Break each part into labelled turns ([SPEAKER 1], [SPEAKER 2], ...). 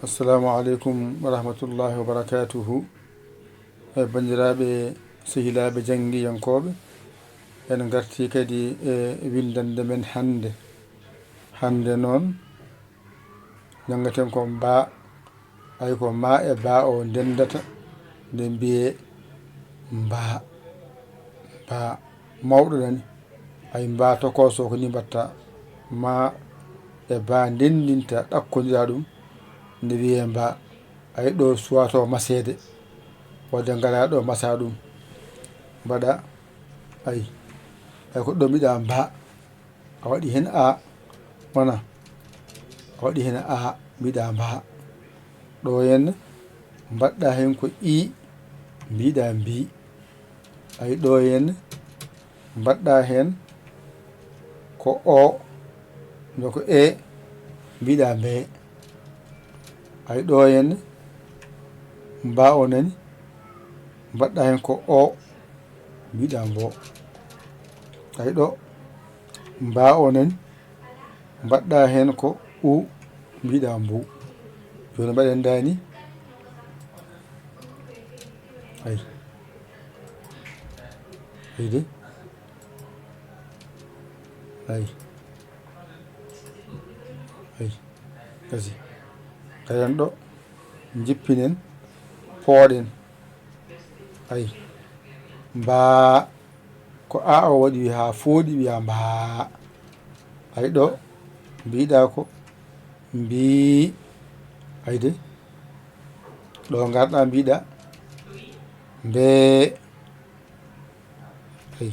[SPEAKER 1] assalamu aleykum wa rahmatullahi wa barakatuhu. Bandiraɓe sehilaɓe jangguiyankoɓe, en garti kadi e windande men hande noon jangaten ko mba, ay ko ma e ba o ndendata nde mbiye mba mawɗo nani, ay mba tokoso ko ni mbatta, ma e ba ndendinta ɗakkodira ɗum nde wiye mba. ay ɗo suwato masede wadde ngara ɗo masa ɗum mbaɗa ay ko ɗo mbiɗa mba, a waɗi hen a wona, a waɗi hen a mbiɗa mba. ɗo henna mbaɗɗa hen ko i mbiɗa mbi, ay ɗo henna mbaɗɗa hen ko o no ko e mbiɗa mbe, ay ɗo henna mba o nani mbaɗɗa hen ko o mbiɗa mbo, ay ɗo mba o nani mbaɗɗa hen ko u mbiɗa mbu. joni mbaɗen dani ay de ay kasi tawen ɗo jippinen pooɗen ay mba ko a o waɗi ha fooɗi wiya mba, ay ɗo mbiɗa ko mbi, ayde ɗo garɗa mbiɗa mbe, ay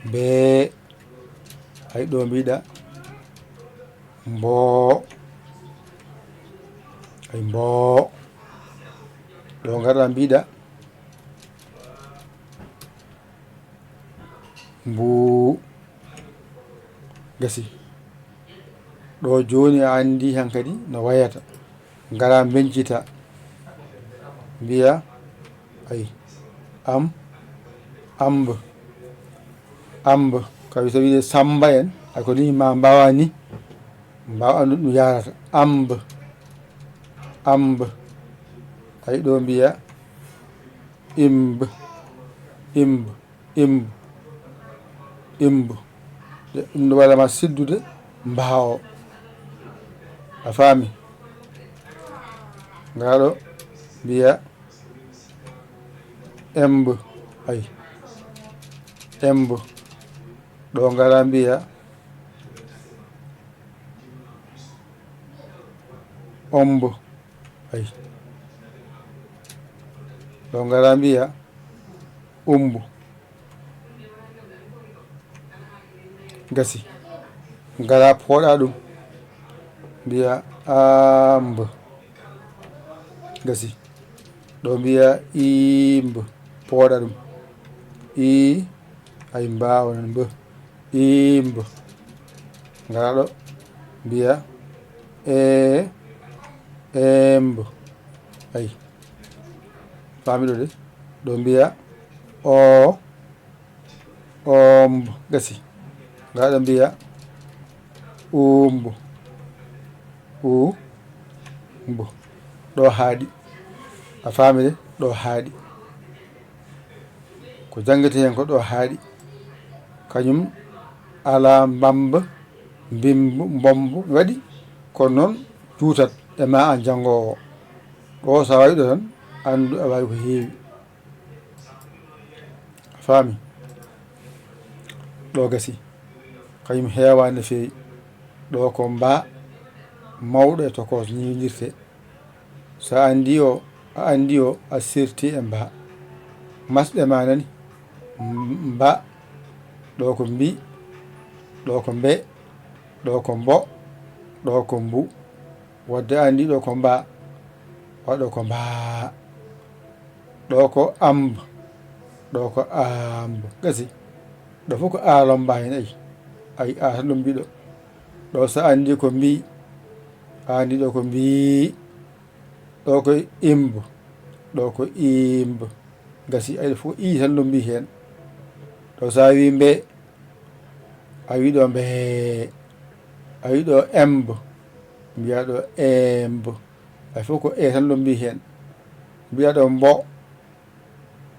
[SPEAKER 1] mbe, ay ɗo mbiɗa mbo, ay mbo, ɗo garɗa mbiɗa mbu, gasi ɗo joni a andi hankadi no wayata. Gara bencita mbiya ay ambe kawi so wiide samba en ay ko ni ma mbawa ni mbawa andu ɗum yarata ambe ay ɗo mbiya imbe ɗum ɗo waɗama siddude mbawo, a faami. ngaɗo mbiya embe, ay embe ɗo gara mbiya ombe, ay ɗo gara mbiya umbu, gasi gara pooɗa ɗum mbiya ambe, gasi ɗo mbiya imbe pooɗa ɗum i, ay mbawa nan mbe imbe, gara ɗo mbiya embe, ay famiɗo de ɗo mbiya ombe, gasi ngaɗo mbiya umbu ɗo haaɗi, a faami de ɗo haaɗi ko jangguete hen ko ɗo haaɗi, kañum ala mbamba bimbu bombu waɗi kono noon juutat e ma an jangowo ɗo sa wawi ɗo tan andu a wawi ko heewi, a faami. ɗo gasi kañum heewani no feewi. ɗo ko mba mawɗo e tokos ñiwdirte. sa andi o a andi o a sirti e mba, masɗe ma nani mba, ɗo ko mbi, ɗo ko mbe, ɗo ko mbo, ɗo ko mbu, wadde andi ɗo ko mba, waɗo ko mba, ɗo ko ambe, ɗo ko ambe, gasi ɗo fof ko alomba hen, ay a tan ɗum mbiɗo ɗo. sa andi ko mbi, a andi ɗo ko mbi, ɗo ko imbe, ɗo ko imbe, gasi ay ɗo fof i tan ɗum mbi hen. ɗo sa wi mbe a wi ɗo mbe, a wi ɗo embe, mbiya ɗo embo hay fof ko e tan lombi hen. Mbiya ɗo mbo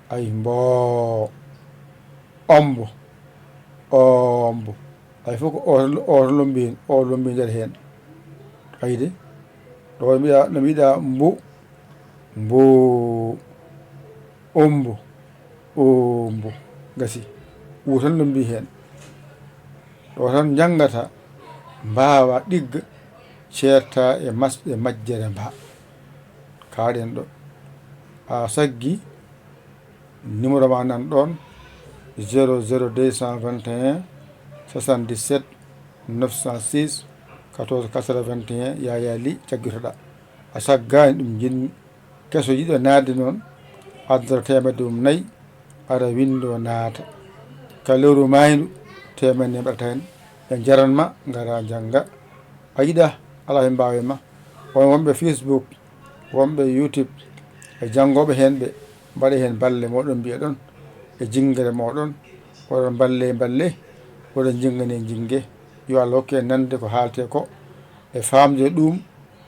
[SPEAKER 1] ay mbo, ombo ombo hay fof ko o tan lombi hen, o lombi nder hen. ayde ɗo mbiya no mbiɗa mbu mbo, ombo ombo gasi u tan lombi hen. ɗo tan jangata mbawa ɗigga ceerta e masɗe majjere mba kaɗen ɗo. Ha saggi numéro ma nan ɗon 00221 77 906 14 81 Yaya Ly caggitoɗa. a saggani ɗum jinmi. keso yiɗo naatde noon addata temedde mum 4 ara windo naata ka lewru maydu temedde mbaɗata hen ɓe jaranma gara jangga. a yiɗa ala ɓe mbawi ma. wonɓe Facebook, wonɓe YouTube e janggoɓe hen ɓe mbaɗa hen balle moɗon mbiya ɗon e jingere moɗon oɗon balle oɗon jingane jingge. yo Allah hokke en nande ko haalte ko e famde ɗum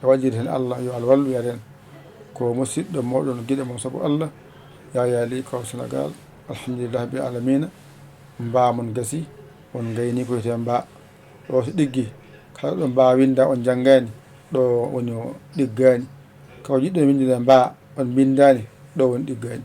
[SPEAKER 1] e waɗirde hen Allah. yo Allah wallu en ko musidɗo moɗon guiɗo mon saabu Allah Yaya Ly kaw Sénégal. alhamdulillahi rabbil alamina. mbamon gasi on gayni ko wiyete mba ɗo so ɗiggi kala ɗo mba winda on janggani ɗo woni o ɗiggani. kaw jiɗɗo windide mba on bindani ɗo woni ɗiggani.